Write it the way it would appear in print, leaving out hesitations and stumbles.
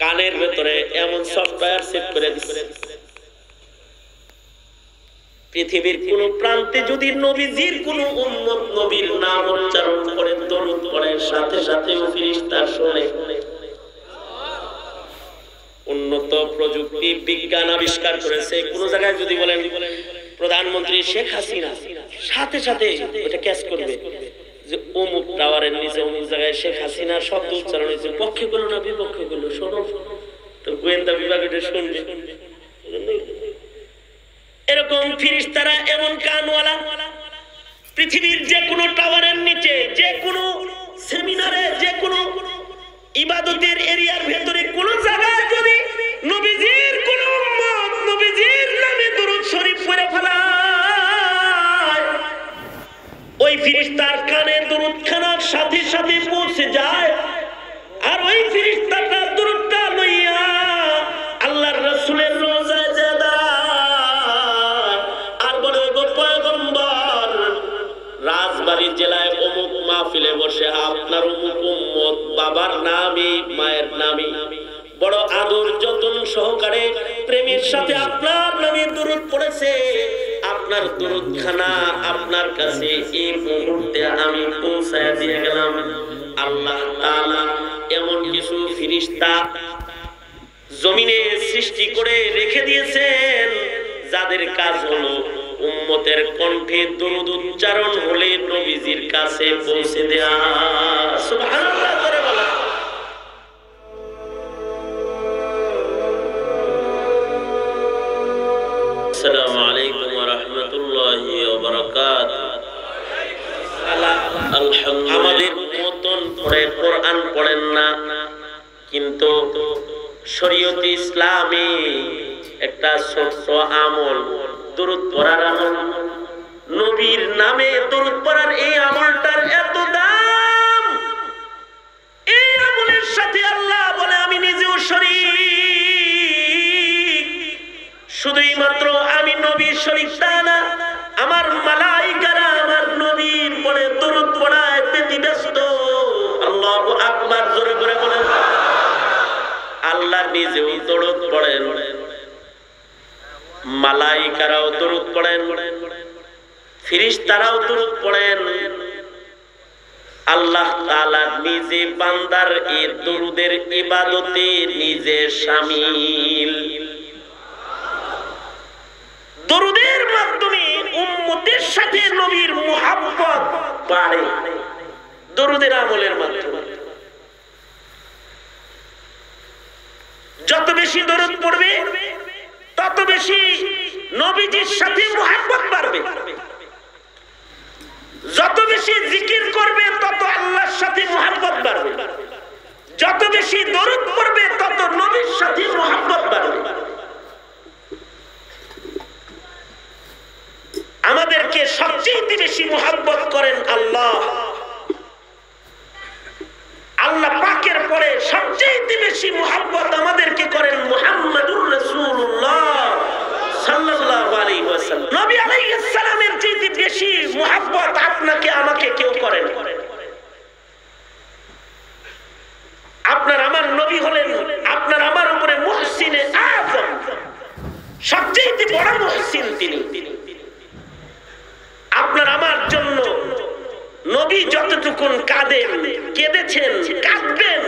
কানের ভেতরে এমন সফটওয়্যার সেট করে দিচ্ছে, পৃথিবীর কোন প্রান্তে যদি নবীজির কোন উম্মত নবীর নাম উচ্চারণ করে দরুদ পড়ে, সাথে সাথে ফেরেশতা শুনে। উন্নত প্রযুক্তি বিজ্ঞান আবিষ্কার করেছে, কোন জায়গায় যদি বলেন প্রধানমন্ত্রী শেখ হাসিনা, সাথে সাথে এটা ক্যাচ করবে যে অমুক টাওয়ারের নিচে অমুক জায়গায় শেখ হাসিনার শব্দ উচ্চারণ হয়েছে, পক্ষে বলো না বিপক্ষে বলো, শোনো তো গোয়েন্দা বিভাগ এটা শুনবে। এরকম ফেরেশতারা এমন কানওয়ালা, পৃথিবীর যে কোনো টাওয়ারের নিচে, যে কোনো সেমিনারে, যে কোনো ইবাদতের এরিয়ার ভেতরে কোন জায়গায় যদি নবীজির কোন উম্মত নবীজির নামে দরুদ শরীফ পড়ে ফেলায়, ওই ফেরেশতার কানে দরুদ খানার সাথে সাথে পৌঁছে যায়, আর ওই ফেরেশতাটা দরুদটা লইয়া আল্লাহর রাসূলের রওজায় যায় আর বলে, গো পয়গম্বর, রাজবাড়ী জেলায় অমুক মাহফিলে বসে আপনার অমুক উম্মত বাবার নামে মায়ের নামে বড় আদর যত্ন সহকারে প্রেমের সাথে আপনার নামে দরুদ পড়েছে, আপনার দরুদখানা আপনার কাছে এই মুহূর্তে আমি পৌঁছায় দিয়ে গেলাম। আল্লাহ তাআলা এমন কিছু ফেরেশতা জমিনে সৃষ্টি করে রেখে দিয়েছেন, যাদের কাজ হলো উম্মতের কণ্ঠে দরুদ উচ্চারণ হলে নবীজির কাছে পৌঁছে দেয়া। সুবহানাল্লাহ করে বলা। আসসালামু আলাইকুম ওয়া রাহমাতুল্লাহি ওয়া বারাকাতুহু। আলহামদুলিল্লাহ, আমাদের মতন পড়ে কোরআন পড়েন না, কিন্তু শরীয়ত ইসলামে একটা ছোট্ট আমল দরুদ পড়ার আমল, নবীর নামে দরুদ পড়ার এই আমলটার এত দাম। এই আমলের সাথে আল্লাহ বলে আমি নিজেও শরীক। শুধুই মাত্র আমি নবীর শরীক তা না, আমার মালাইকারা আমার নবীর পরে দরুদ পড়ায় ব্যতিব্যস্ত। আল্লাহু আকবার, জোরে করে বলেন। আল্লাহ নিজেও দরুদ পড়েন, মালাইকারাও দরুদ পড়েন, ফেরেশতারাও দরুদ পড়েন। আল্লাহ তাআলা নিজে বান্দার এই দরুদের ইবাদতে নিজে শামিল। দরুদের মাধ্যমে উম্মতের সাথে নবীর মুহাব্বত বাড়ে, দরুদের আমলের মাধ্যমে। যত বেশি দরুদ পড়বে তত বেশি নবীজির সাথে মুহাব্বত বাড়বে, যত বেশি জিকির করবে তত আল্লাহর সাথে মুহাব্বত বাড়বে, যত বেশি দরুদ পড়বে তত নবীর সাথে মুহাব্বত বাড়বে। আমাদেরকে সবচেয়ে বেশি মুহাব্বত করেন আল্লাহ। আল্লাহ পাকের পরে সবচেয়ে বেশি মুহাব্বত আমাদেরকে করেন মুহাম্মাদুর রাসূলুল্লাহ সাল্লাল্লাহু আলাইহি ওয়াসাল্লাম। নবী আলাইহিস সালামের চেয়ে বেশি মুহাব্বত আপনাকে আমাকে কেউ করেন। আপনার আমার নবী হলেন আপনার আমার উপরে মুহসিনে আযম, সবচেয়ে বড় মুহসিন তিনি। আপনার আমার জন্য নবী যতটুকুন কাঁদেন, কেঁদেছেন, কাঁদবেন,